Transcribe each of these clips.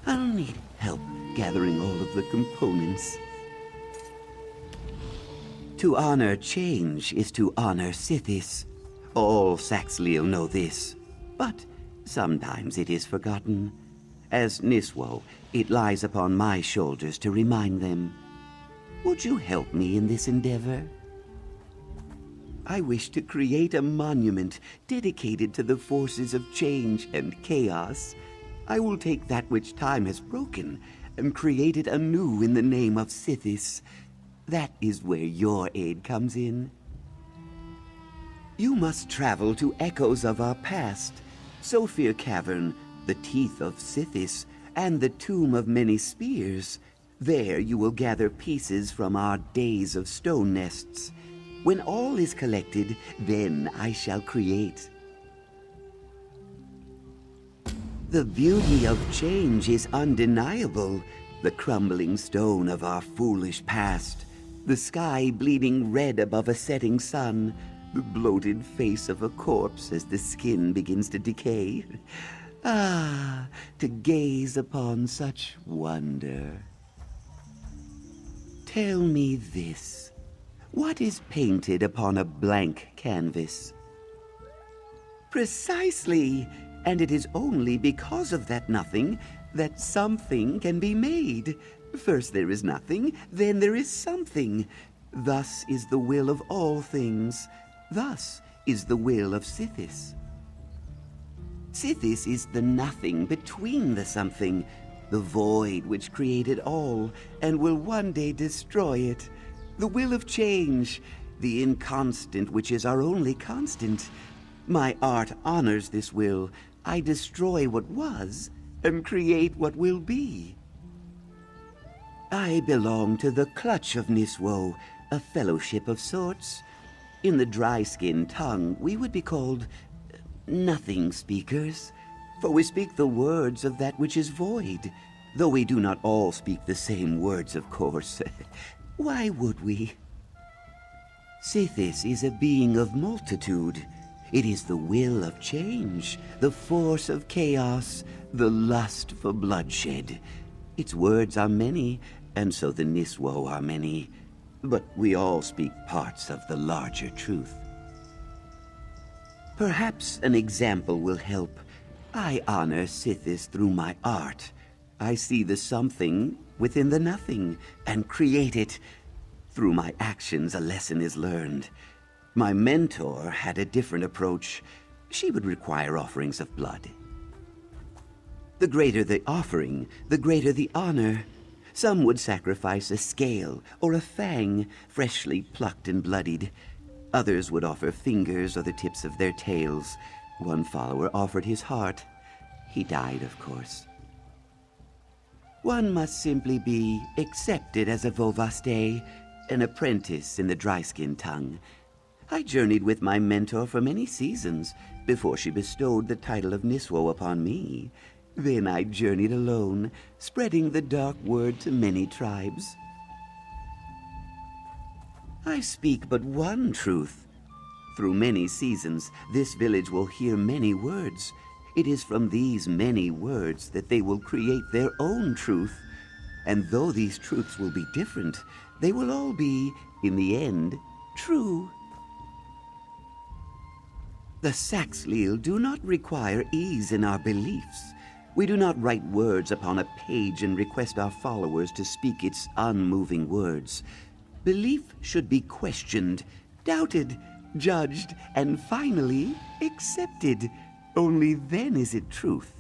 I'll need help gathering all of the components. To honor change is to honor Sithis. All Saxhleel know this, but sometimes it is forgotten. As Nisswo, it lies upon my shoulders to remind them. Would you help me in this endeavor? I wish to create a monument dedicated to the forces of change and chaos. I will take that which time has broken and create it anew in the name of Sithis. That is where your aid comes in. You must travel to echoes of our past, Sophir Cavern, the Teeth of Sithis, and the Tomb of Many Spears. There you will gather pieces from our days of stone nests. When all is collected, then I shall create. The beauty of change is undeniable. The crumbling stone of our foolish past, the sky bleeding red above a setting sun, the bloated face of a corpse as the skin begins to decay. Ah, to gaze upon such wonder. Tell me this. What is painted upon a blank canvas? Precisely, and it is only because of that nothing that something can be made. First there is nothing, then there is something. Thus is the will of all things. Thus is the will of Sithis. Sithis is the nothing between the something, the void which created all and will one day destroy it. The will of change, the inconstant which is our only constant. My art honors this will. I destroy what was and create what will be. I belong to the clutch of Nisswo, a fellowship of sorts. In the dry-skinned tongue, we would be called nothing speakers, for we speak the words of that which is void, though we do not all speak the same words, of course. Why would we? Sithis is a being of multitude. It is the will of change, the force of chaos, the lust for bloodshed. Its words are many, and so the Nisswo are many, but we all speak parts of the larger truth. Perhaps an example will help. I honor Sithis through my art. I see the something within the nothing and create it. Through my actions, a lesson is learned. My mentor had a different approach. She would require offerings of blood. The greater the offering, the greater the honor. Some would sacrifice a scale or a fang, freshly plucked and bloodied. Others would offer fingers or the tips of their tails. One follower offered his heart. He died, of course. One must simply be accepted as a Vovaste, an apprentice in the dry-skinned tongue. I journeyed with my mentor for many seasons before she bestowed the title of Nisswo upon me. Then I journeyed alone, spreading the dark word to many tribes. I speak but one truth. Through many seasons, this village will hear many words. It is from these many words that they will create their own truth. And though these truths will be different, they will all be, in the end, true. The Saxhleel do not require ease in our beliefs. We do not write words upon a page and request our followers to speak its unmoving words. Belief should be questioned, doubted, judged, and finally accepted. Only then is it truth.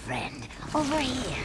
Friend, over here.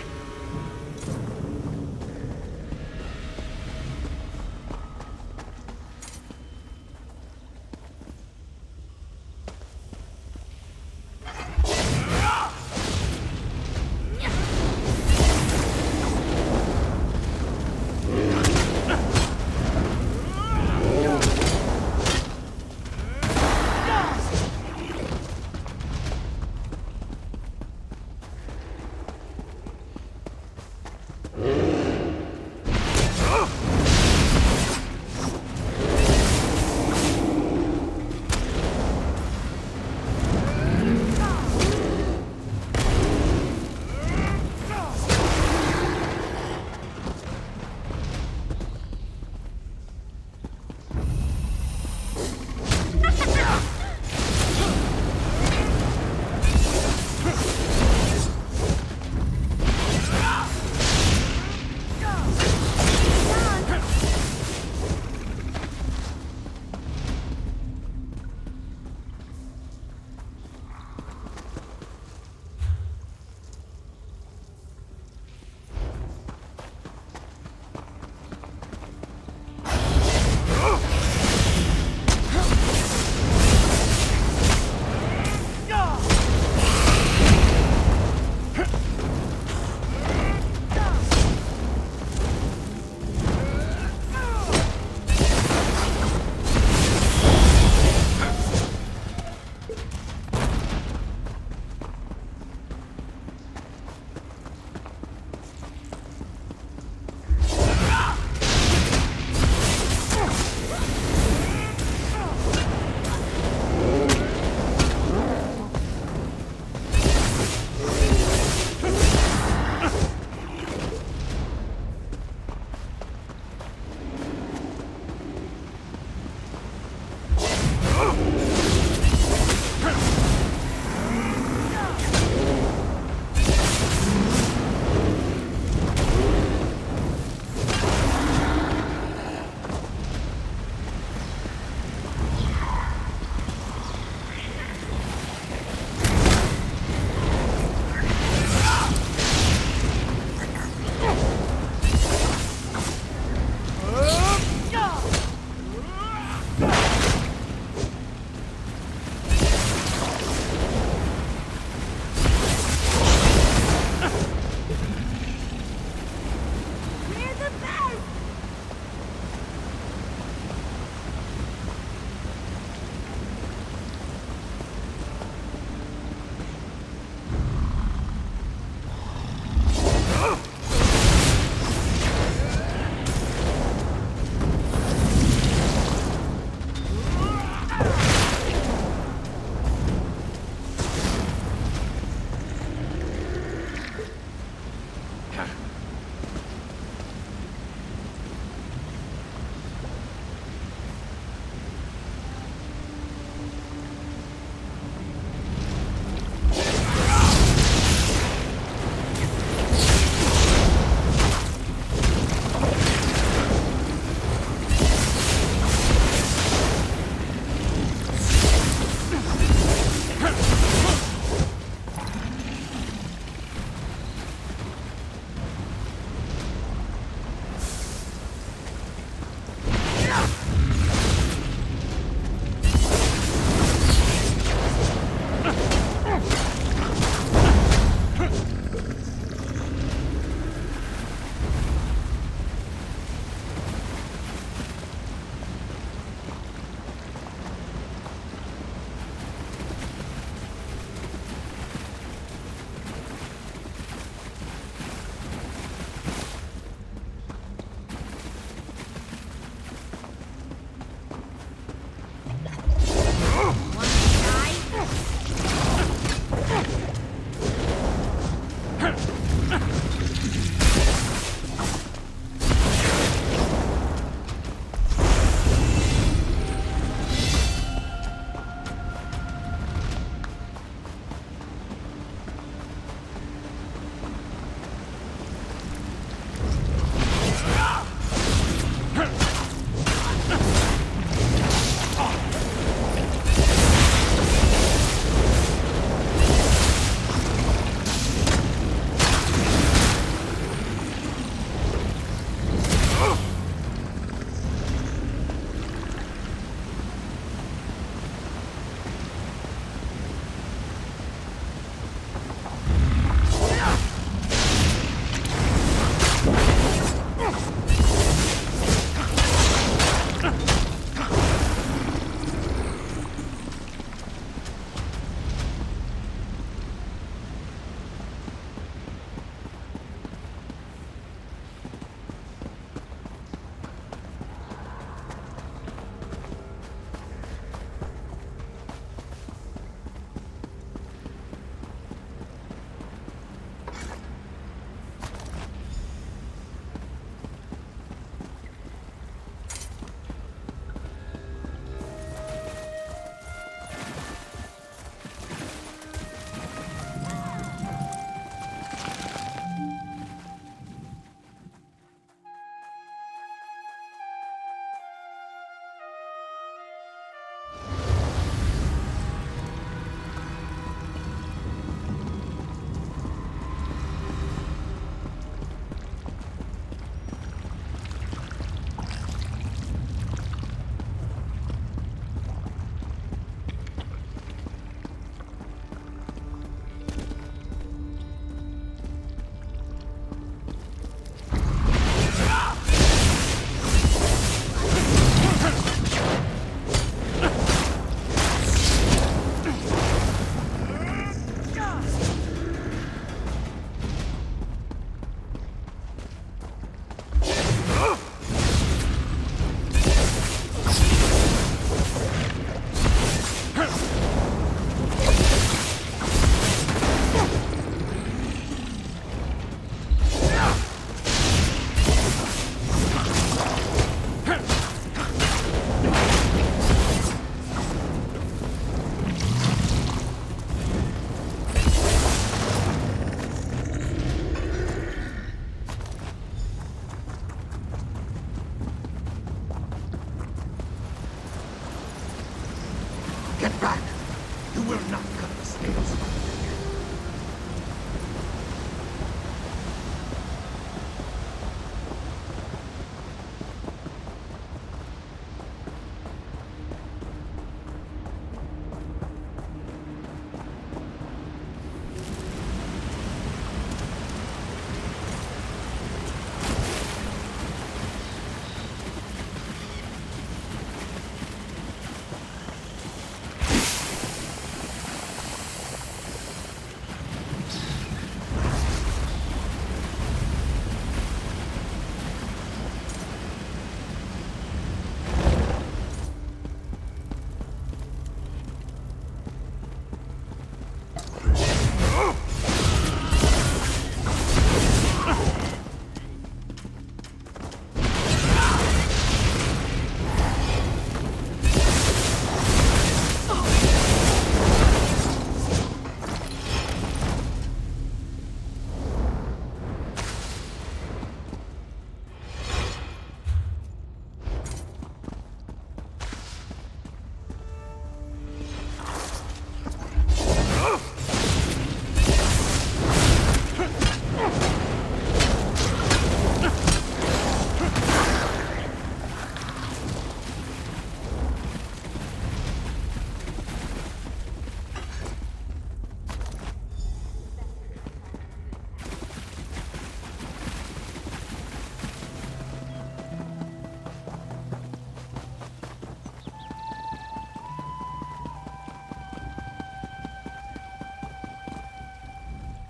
will not cut the scales from my neck.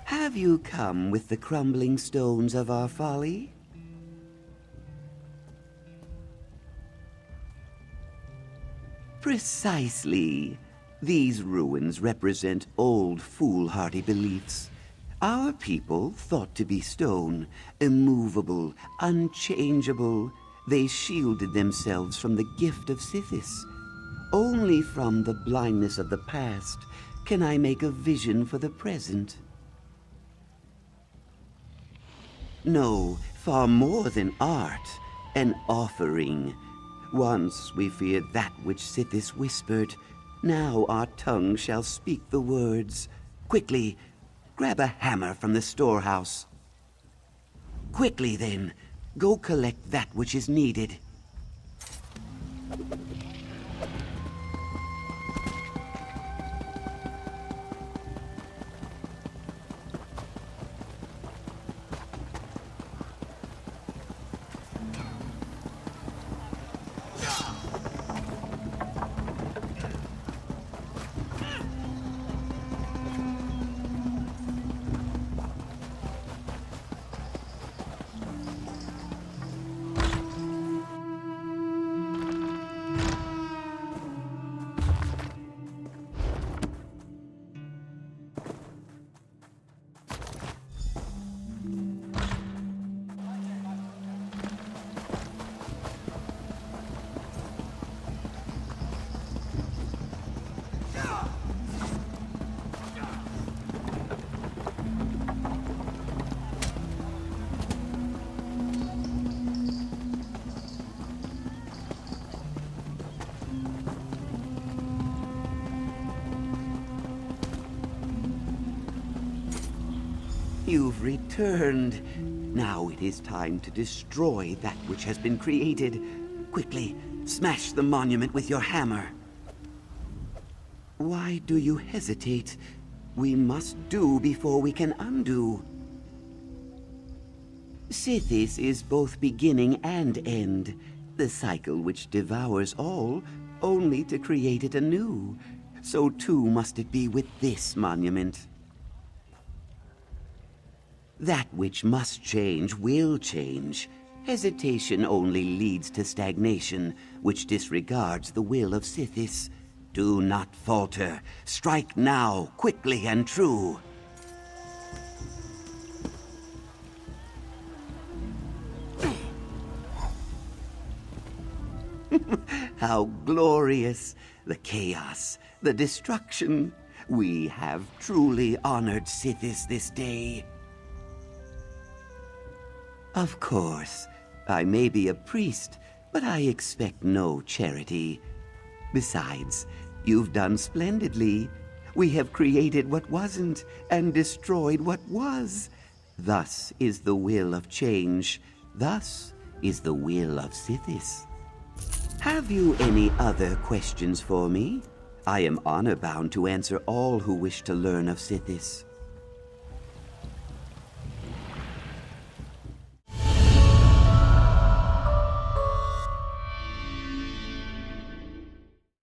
Have you come with the crumbling stones of our folly? Precisely. These ruins represent old foolhardy beliefs. Our people thought to be stone, immovable, unchangeable. They shielded themselves from the gift of Sithis. Only from the blindness of the past can I make a vision for the present. No, far more than art, an offering. Once we feared that which Sithis whispered. Now our tongue shall speak the words. Quickly, grab a hammer from the storehouse. Quickly then, go collect that which is needed. You've returned. Now it is time to destroy that which has been created. Quickly, smash the monument with your hammer. Why do you hesitate? We must do before we can undo. Sithis is both beginning and end, the cycle which devours all, only to create it anew. So too must it be with this monument. That which must change will change. Hesitation only leads to stagnation, which disregards the will of Sithis. Do not falter. Strike now, quickly and true. How glorious! The chaos, the destruction. We have truly honored Sithis this day. Of course, I may be a priest, but I expect no charity. Besides, you've done splendidly. We have created what wasn't and destroyed what was. Thus is the will of change. Thus is the will of Sithis. Have you any other questions for me? I am honor-bound to answer all who wish to learn of Sithis.